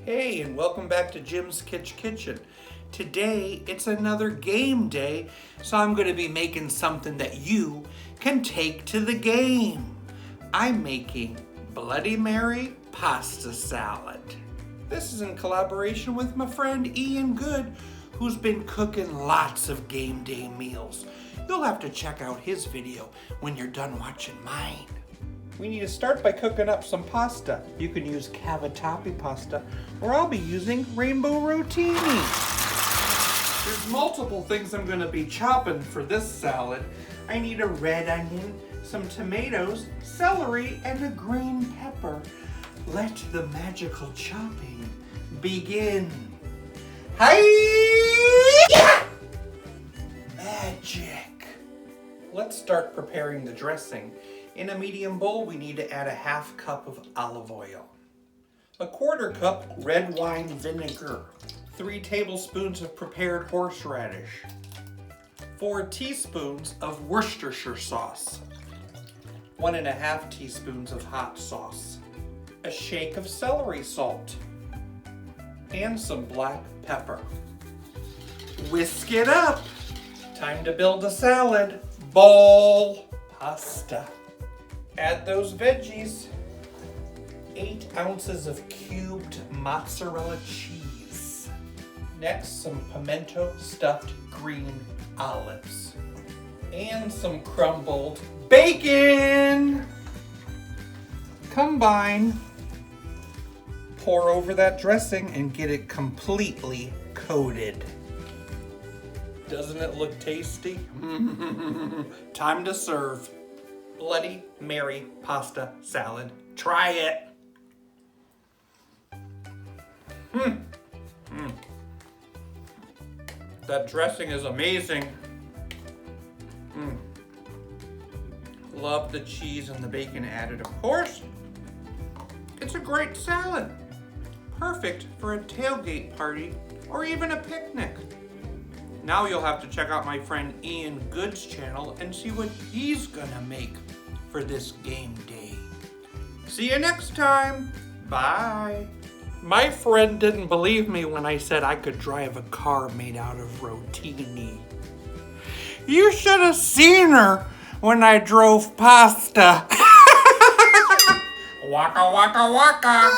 Hey, and welcome back to Jim's Kitsch Kitchen. Today, it's another game day, so I'm going to be making something that you can take to the game. I'm making Bloody Mary pasta salad. This is in collaboration with my friend Ian Good, who's been cooking lots of game day meals. You'll have to check out his video when you're done watching mine. We need to start by cooking up some pasta. You can use cavatappi pasta, or I'll be using rainbow rotini. There's multiple things I'm going to be chopping for this salad. I need a red onion, some tomatoes, celery, and a green pepper. Let the magical chopping begin. Hi-ya! Magic. Let's start preparing the dressing. In a medium bowl, we need to add a half cup of olive oil, a quarter cup red wine vinegar, 3 tablespoons of prepared horseradish, 4 teaspoons of Worcestershire sauce, 1.5 teaspoons of hot sauce, a shake of celery salt, and some black pepper. Whisk it up. Time to build a salad. Bowl pasta. Add those veggies. 8 ounces of cubed mozzarella cheese. Next, some pimento stuffed green olives. And some crumbled bacon. Combine. Pour over that dressing and get it completely coated. Doesn't it look tasty? Time to serve. Bloody Mary pasta salad. Try it. That dressing is amazing. Love the cheese and the bacon added, of course. It's a great salad. Perfect for a tailgate party or even a picnic. Now you'll have to check out my friend Ian Good's channel and see what he's gonna make for this game day. See you next time. Bye. My friend didn't believe me when I said I could drive a car made out of rotini. You should have seen her when I drove pasta. Waka waka waka.